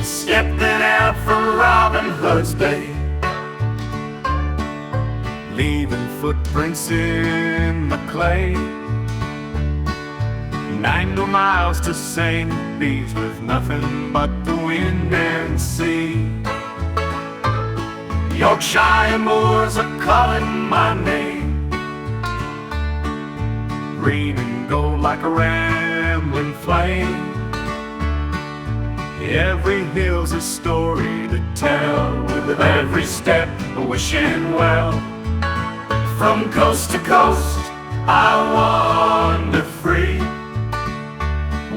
Stepping out from Robin Hood's Bay, leaving footprints in the clay. 90 miles to St. Bees with nothing but the wind and sea. Yorkshire moors are calling my name, green and gold like a rambling flame. Every hill's a story to tell, with every step a wishing well. From coast to coast I wander free,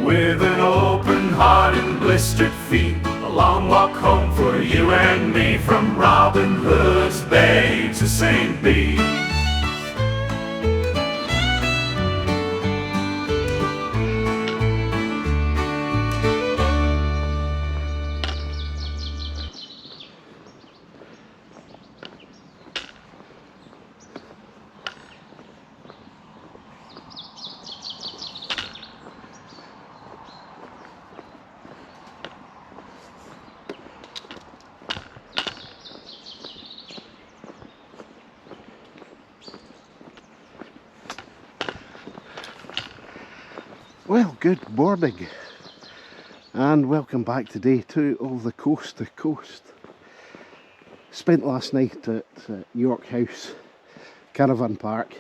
with an open heart and blistered feet. A long walk home for you and me, from Robin Hood's Bay to St. Bees. Well, good morning and welcome back to day 2 of the Coast to Coast. Spent last night at York House Caravan Park,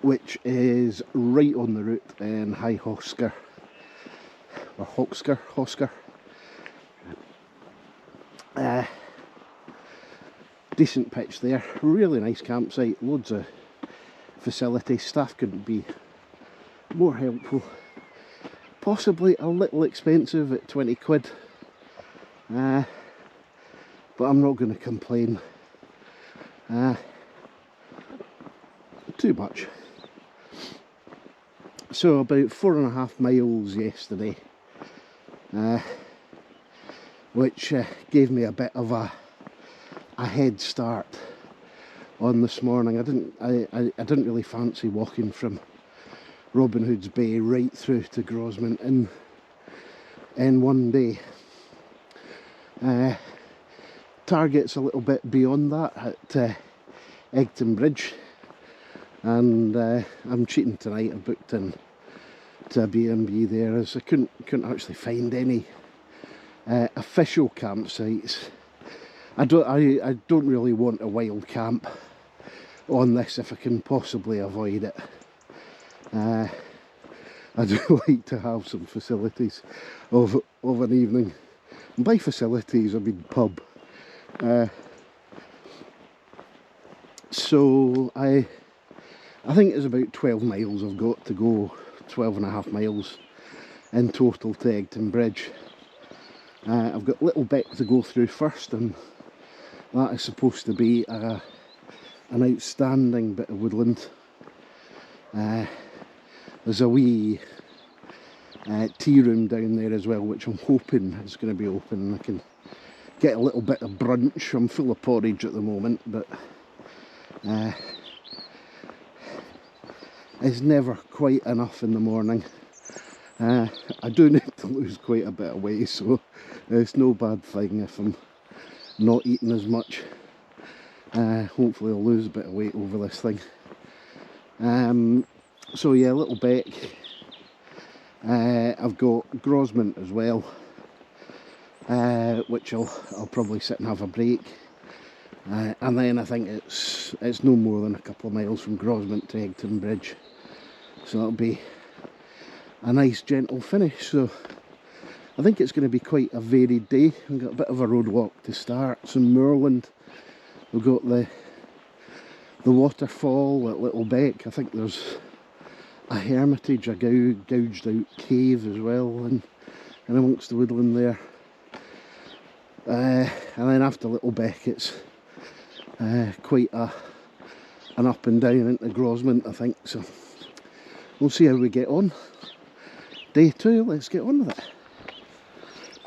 which is right on the route in High Hawsker, or Hawsker. Decent pitch there, really nice campsite, loads of facilities. Staff couldn't be more helpful, possibly a little expensive at 20 quid, but I'm not going to complain too much. So about 4.5 miles yesterday, which gave me a bit of a head start on this morning. I didn't really fancy walking from Robin Hood's Bay right through to Grosmont in one day. Target's a little bit beyond that at Egton Bridge, and I'm cheating tonight. I booked in to a B&B there, as I couldn't actually find any official campsites. I don't really want a wild camp on this if I can possibly avoid it. I do like to have some facilities of an evening, and by facilities I mean pub. So I think it's about 12 miles I've got to go, 12.5 miles in total to Egton Bridge. I've got Little Beck to go through first, and that is supposed to be an outstanding bit of woodland. There's a wee tea room down there as well, which I'm hoping is going to be open and I can get a little bit of brunch. I'm full of porridge at the moment, but it's never quite enough in the morning. I do need to lose quite a bit of weight, so it's no bad thing if I'm not eating as much. Hopefully I'll lose a bit of weight over this thing. So yeah, Little Beck. I've got Grosmont as well, which I'll probably sit and have a break. And then I think it's no more than a couple of miles from Grosmont to Egton Bridge, so that'll be a nice gentle finish. So I think it's going to be quite a varied day. We've got a bit of a road walk to start, some moorland. We've got the waterfall at Little Beck. I think there's a hermitage, a gouged out cave as well, and amongst the woodland there. And then after Little Beck it's quite an up and down into Grosmont, I think. So we'll see how we get on. Day 2, let's get on with it.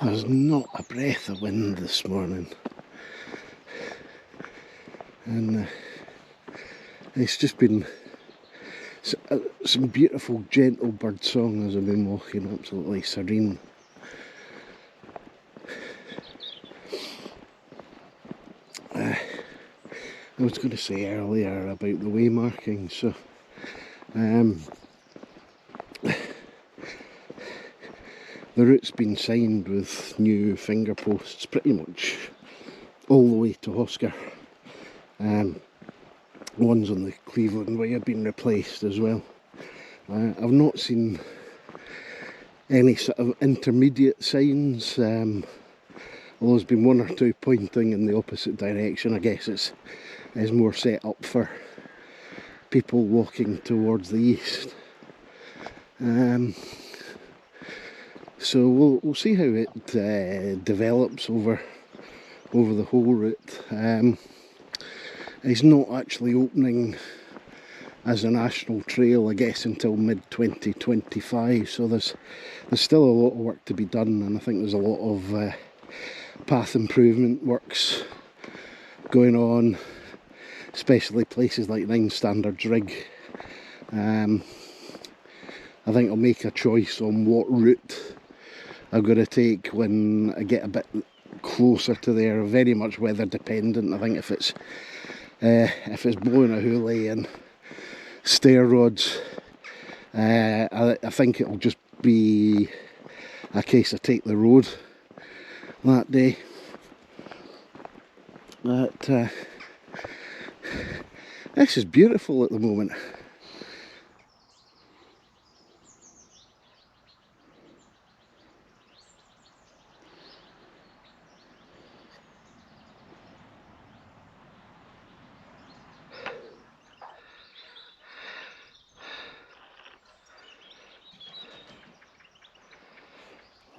There's not a breath of wind this morning, and it's just been some beautiful gentle bird song as I've been walking, absolutely serene. I was going to say earlier about the way markings, so the route's been signed with new finger posts pretty much all the way to Hawsker. Ones on the Cleveland Way have been replaced as well. I've not seen any sort of intermediate signs, although there's been one or two pointing in the opposite direction. I guess it's more set up for people walking towards the east. So we'll see how it develops over the whole route. It's not actually opening as a national trail, I guess, until mid-2025, so there's still a lot of work to be done, and I think there's a lot of path improvement works going on, especially places like 9 Standards Rig. I think I'll make a choice on what route I'm going to take when I get a bit closer to there. Very much weather dependent. I think if it's blowing a hoolie and stair rods, I think it'll just be a case of take the road that day. But this is beautiful at the moment.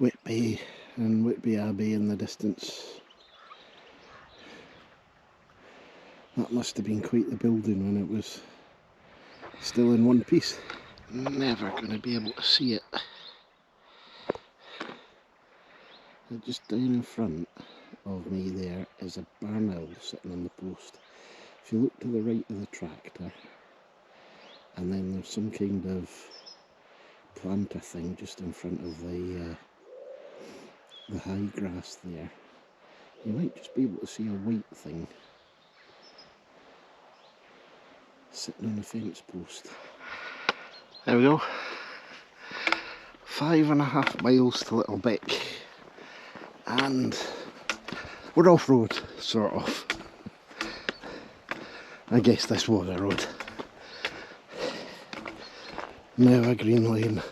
Whitby and Whitby Abbey in the distance. That must have been quite the building when it was still in one piece. Never going to be able to see it. And just down in front of me there is a barn owl sitting on the post. If you look to the right of the tractor, and then there's some kind of planter thing just in front of the high grass there, you might just be able to see a white thing sitting on a fence post. There we go. 5.5 miles to Little Beck, and we're off road, sort of. I guess this was a road. Now a green lane.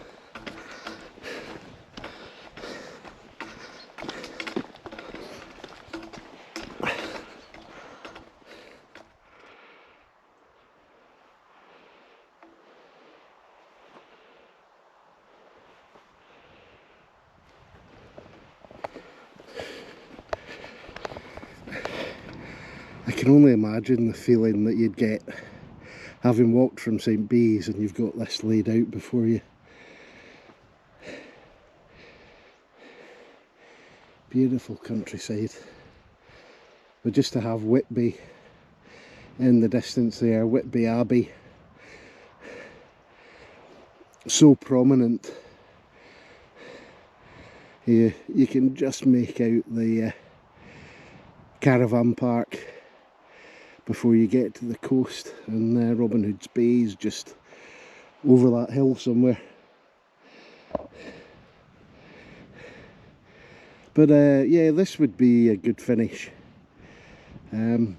I can only imagine the feeling that you'd get having walked from St Bees and you've got this laid out before you. Beautiful countryside. But just to have Whitby in the distance there, Whitby Abbey, so prominent. You can just make out the caravan park before you get to the coast, and Robin Hood's Bay is just over that hill somewhere. But yeah, this would be a good finish. I am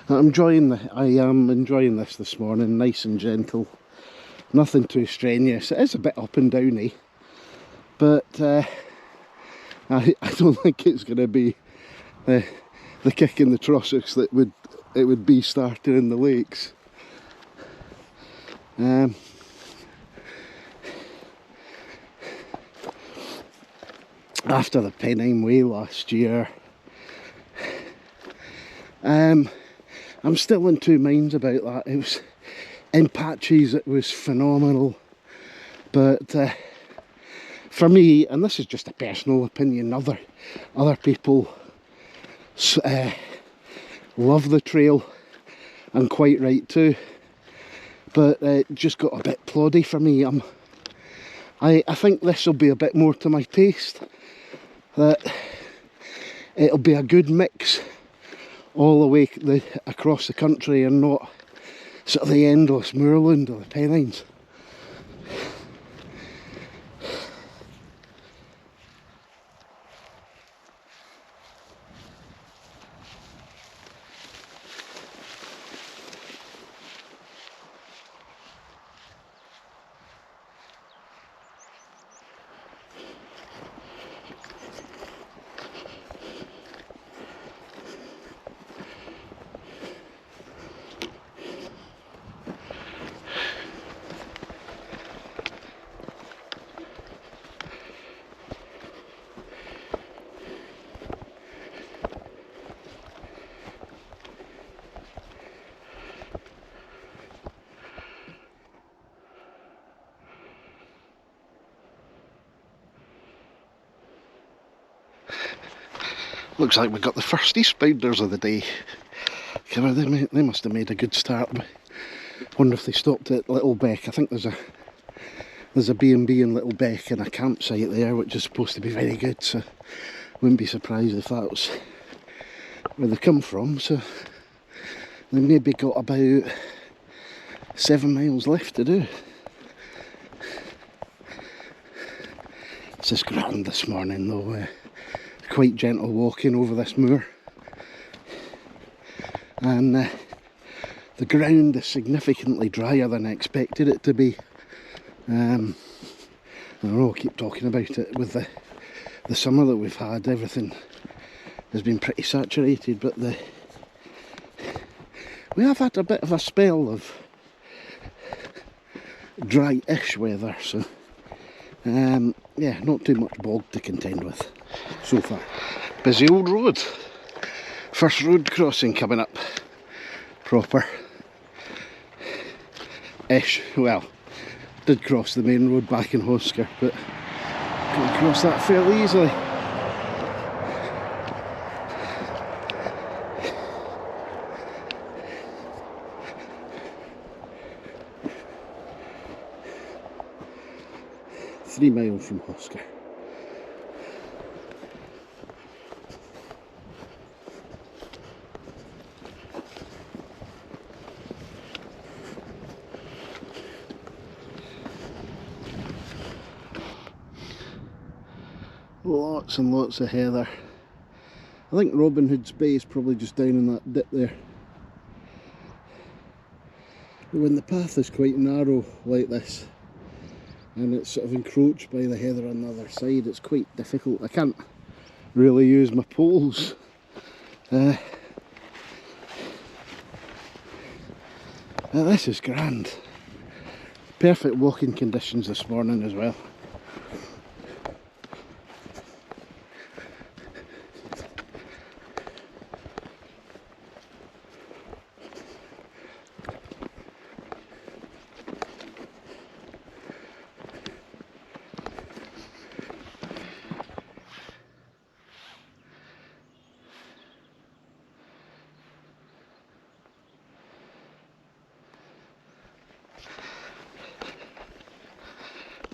enjoying this morning, nice and gentle, nothing too strenuous. It is a bit up and downy, but I don't think it's going to be the kick in the trossachs that it would be starting in the lakes. After the Pennine Way last year, I'm still in two minds about that. It was in patches, it was phenomenal, but for me, and this is just a personal opinion, other people love the trail, and quite right too, but it just got a bit ploddy for me. I think this will be a bit more to my taste. That it'll be a good mix all the way across the country and not sort of the endless moorland or the Pennines. Looks like we got the first eastbounders of the day. They must have made a good start. I wonder if they stopped at Little Beck. I think there's a B&B in Little Beck and a campsite there, which is supposed to be very good. So wouldn't be surprised if that was where they come from. So they maybe got about 7 miles left to do. It's just grand this morning though. Quite gentle walking over this moor, and the ground is significantly drier than I expected it to be. I don't know, I keep talking about it with the summer that we've had. Everything has been pretty saturated, but we have had a bit of a spell of dry-ish weather, so yeah, not too much bog to contend with so far. Busy old road. First road crossing coming up. Proper. Ish. Well, did cross the main road back in Hawsker, but can cross that fairly easily. Three miles from Hawsker. Lots and lots of heather. I think Robin Hood's Bay is probably just down in that dip there. But when the path is quite narrow like this and it's sort of encroached by the heather on the other side, it's quite difficult. I can't really use my poles. This is grand. Perfect walking conditions this morning as well.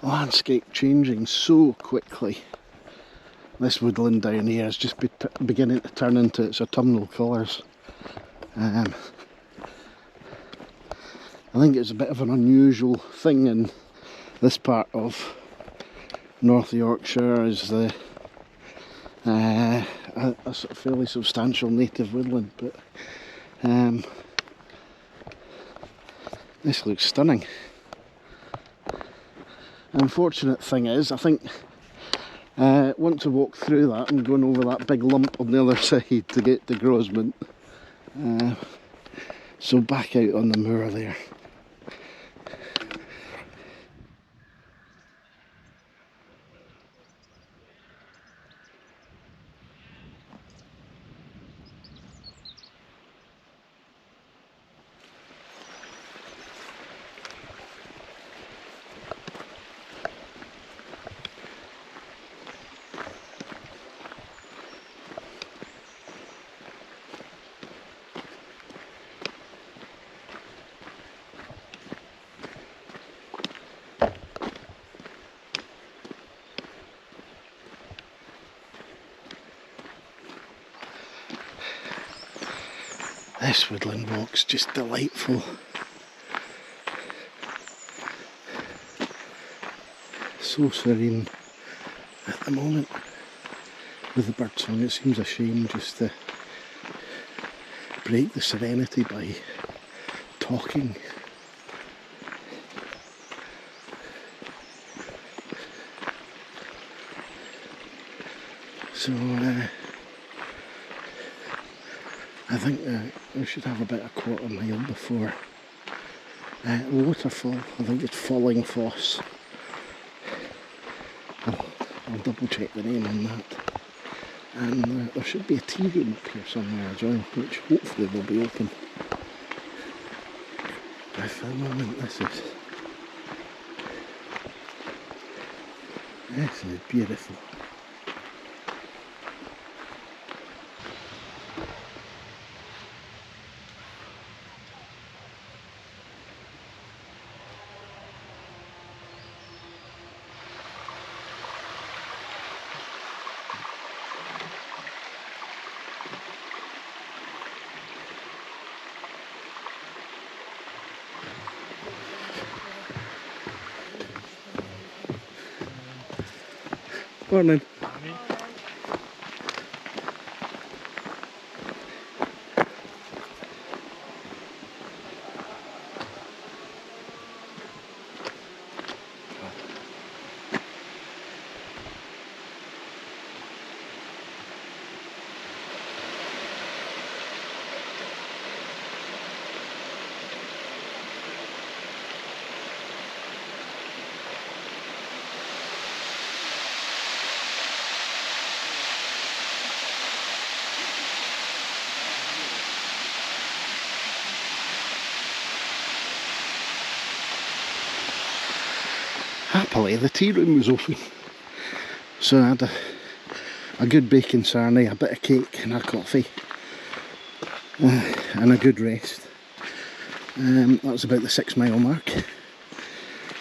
Landscape changing so quickly. This woodland down here is just beginning to turn into its autumnal colours. I think it's a bit of an unusual thing in this part of North Yorkshire, is a sort of fairly substantial native woodland, but this looks stunning. Unfortunate thing is, I think want to walk through that and going over that big lump on the other side to get to Grosmont. So back out on the moor there. This woodland walk's just delightful. So serene at the moment with the birdsong. It seems a shame just to break the serenity by talking. So I think we should have about a quarter mile before the waterfall. I think it's Falling Foss. I'll double check the name on that. And there should be a tea room up here somewhere as well, which hopefully will be open. But for the moment this is beautiful. Morning. Happily the tea room was open, so I had a good bacon sarnie, a bit of cake and a coffee and a good rest. That was about the 6 mile mark,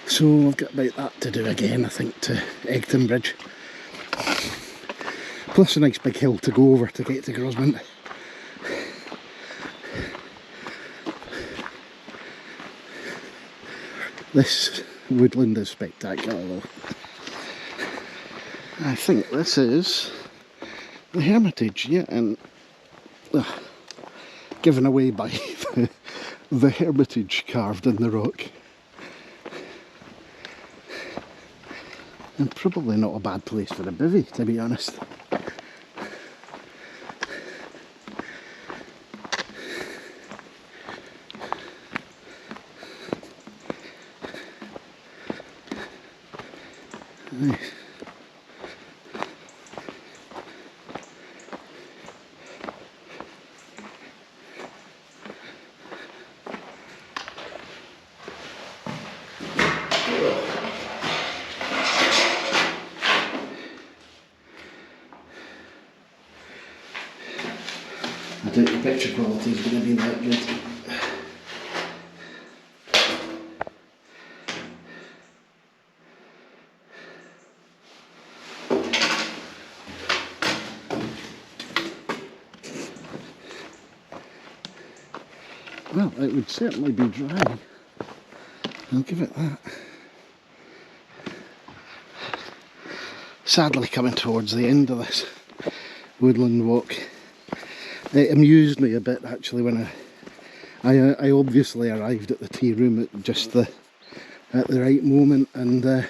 so I've got about that to do again, I think, to Egton Bridge, plus a nice big hill to go over to get to Grosmont. This woodland is spectacular though. I think this is the Hermitage, yeah, and given away by the Hermitage carved in the rock. And probably not a bad place for a bivvy, to be honest. Nice. I doubt the picture quality is going to be that good. Well, it would certainly be dry. I'll give it that. Sadly coming towards the end of this woodland walk. It amused me a bit actually when I obviously arrived at the tea room at just the right moment, and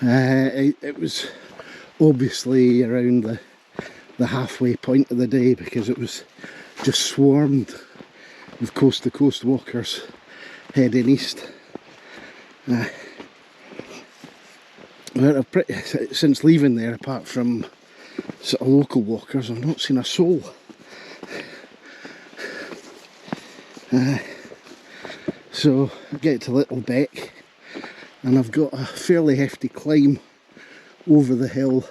it was obviously around the halfway point of the day, because it was just swarmed with coast to coast walkers heading east. Since leaving there, apart from sort of local walkers, I've not seen a soul. So I get to Little Beck and I've got a fairly hefty climb over the hill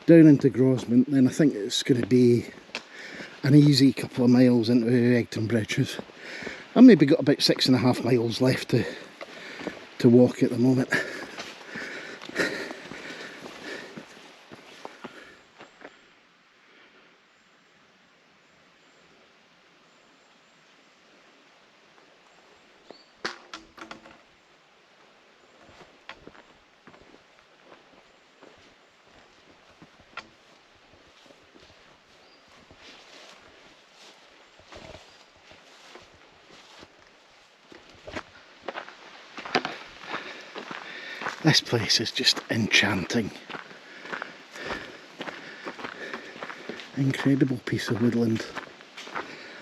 down into Grosmont. Then I think it's going to be an easy couple of miles into Egton Bridge. I've maybe got about 6.5 miles left to walk at the moment. This place is just enchanting. Incredible piece of woodland.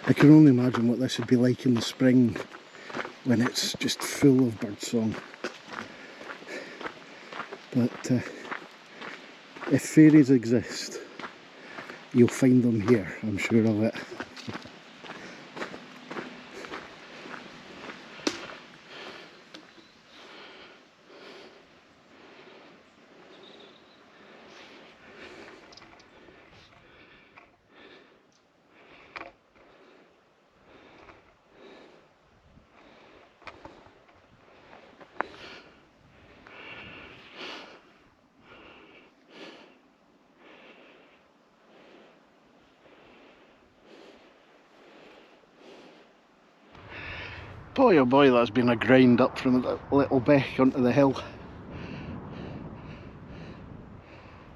I can only imagine what this would be like in the spring when it's just full of birdsong. But if fairies exist, you'll find them here, I'm sure of it. Boy oh boy, that's been a grind up from the little beck onto the hill.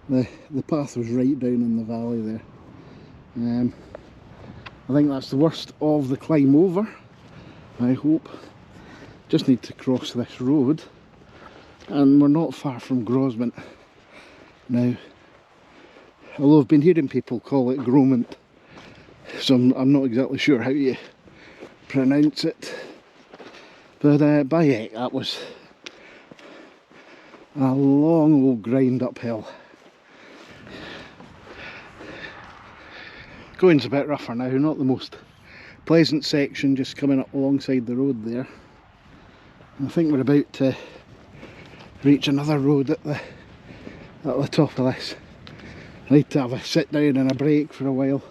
The path was right down in the valley there. I think that's the worst of the climb over, I hope. Just need to cross this road, and we're not far from Grosmont now. Although I've been hearing people call it Grosmont, so I'm not exactly sure how you pronounce it. But by heck, that was a long old grind uphill. Going's a bit rougher now, not the most pleasant section just coming up alongside the road there. I think we're about to reach another road at the top of this. I need to have a sit down and a break for a while.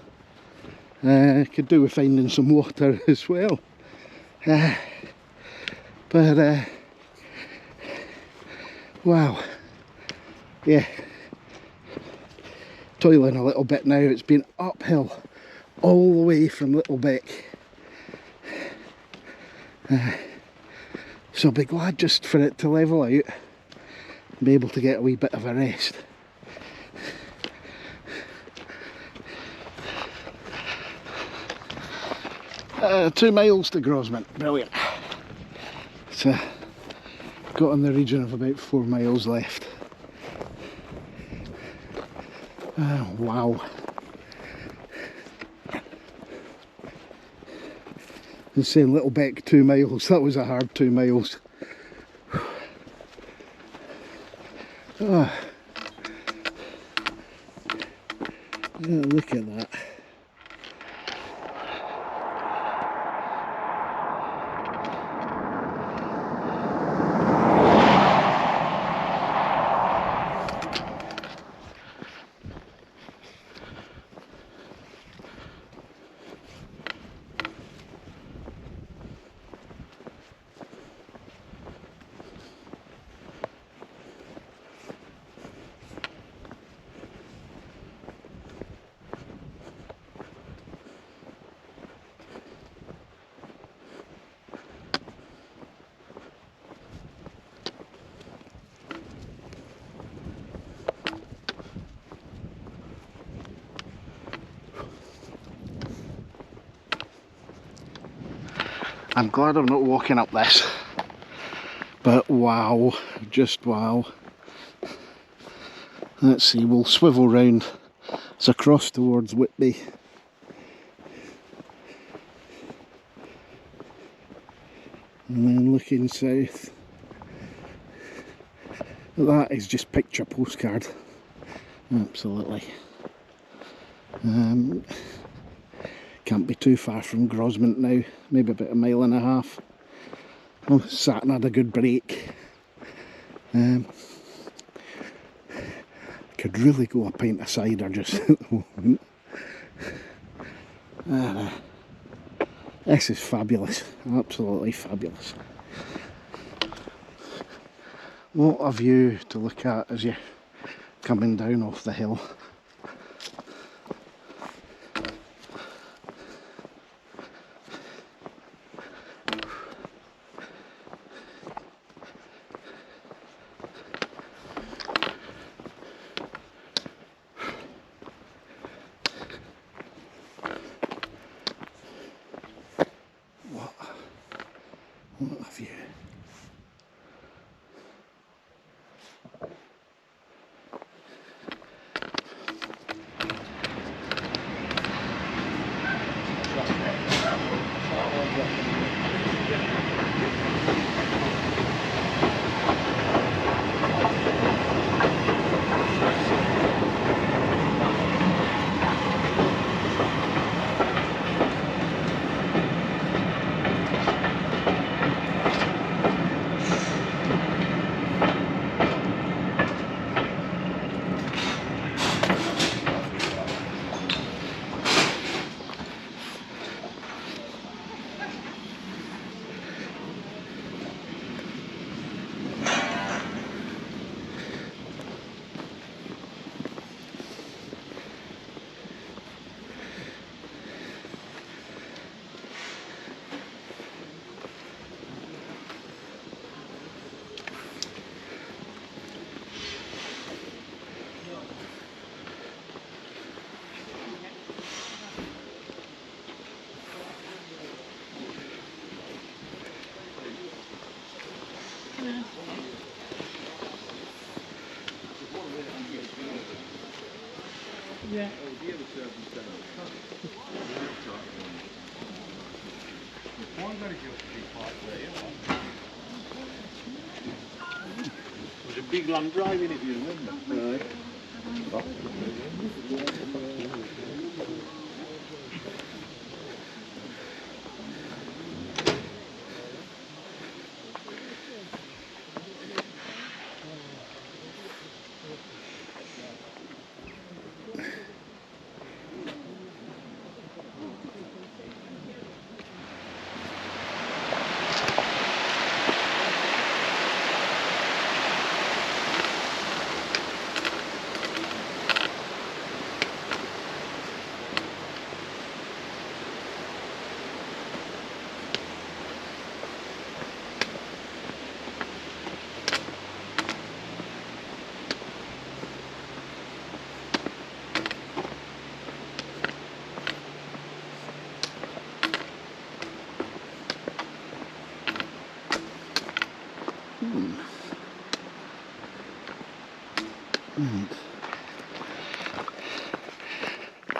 Could do with finding some water as well. But wow, yeah, toiling a little bit now. It's been uphill all the way from Little Beck, so I'll be glad just for it to level out and be able to get a wee bit of a rest. Uh, 2 miles to Grosmont, brilliant. So got in the region of about 4 miles left. Wow. And saying Little Beck 2 miles, that was a hard 2 miles. Oh. Yeah, look at that. I'm glad I'm not walking up this, but wow, just wow. Let's see, we'll swivel round. It's across towards Whitby. And then looking south. That is just picture postcard. Absolutely. Can't be too far from Grosmont now, maybe about 1.5 miles. Oh, sat and had a good break. Could really go a pint of cider just at the moment. This is fabulous, absolutely fabulous. What a view to look at as you're coming down off the hill. What a view. Yeah. There's a big long drive in it, you remember? Right.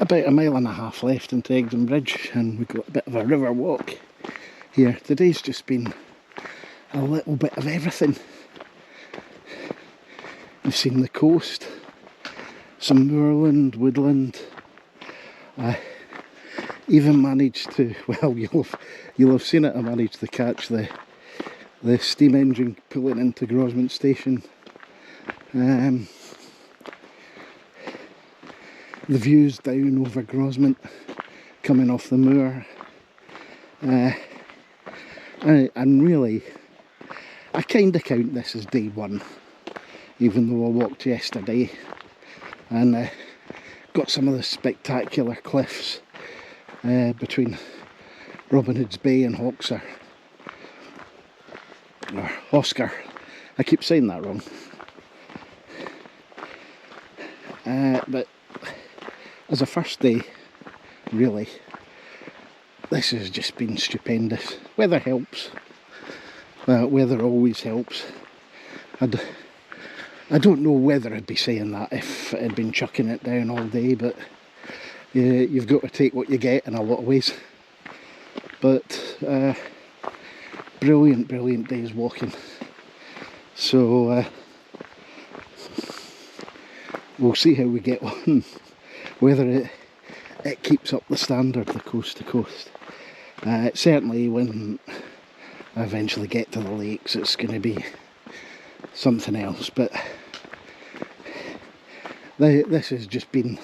About a mile and a half left into Egton Bridge, and we've got a bit of a river walk here. Today's just been a little bit of everything. We've seen the coast, some moorland, woodland. I even managed to, well, you'll have seen it, I managed to catch the steam engine pulling into Grosmont station. The views down over Grosmont coming off the moor, and really I kind of count this as day one, even though I walked yesterday and got some of the spectacular cliffs between Robin Hood's Bay and Hawsker, or Hawsker. I keep saying that wrong, but as a first day, really, this has just been stupendous. Weather helps. Weather always helps. I don't know whether I'd be saying that if it had been chucking it down all day, but you've got to take what you get in a lot of ways. But brilliant, brilliant days walking. So we'll see how we get on. Whether it keeps up the standard, the coast to coast. Certainly when I eventually get to the lakes, it's going to be something else, but this has just been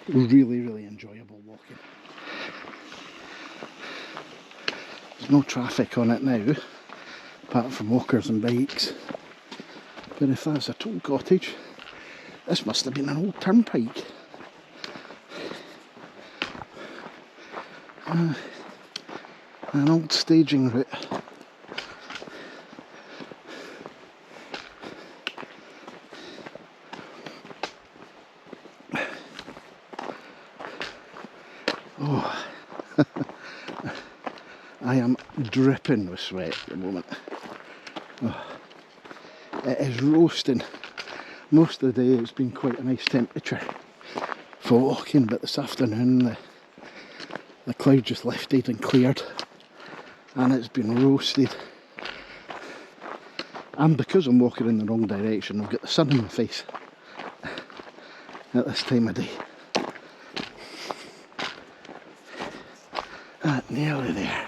really, really enjoyable walking. There's no traffic on it now, apart from walkers and bikes, but if that's a toll cottage, this must have been an old turnpike. An old staging route. Oh, I am dripping with sweat at the moment. Oh, it is roasting. Most of the day it's been quite a nice temperature for walking, but this afternoon the cloud just lifted and cleared and it's been roasted. And because I'm walking in the wrong direction, I've got the sun in my face at this time of day. Nearly there.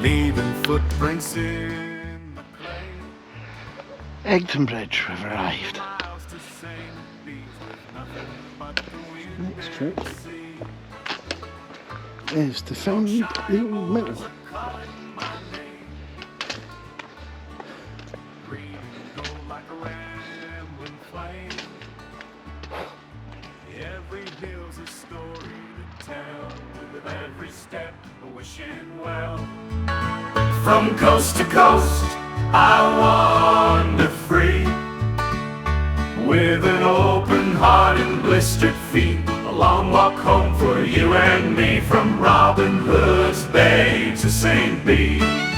Leaving footprints in Egton Bridge, we've arrived. Next trip is to find the old mill. Every hill's a story to tell, with every step a wishing well. From coast to coast, I wander free, with an open heart and blistered feet. A long walk home for you and me, from Robin Hood's Bay to St. Bede.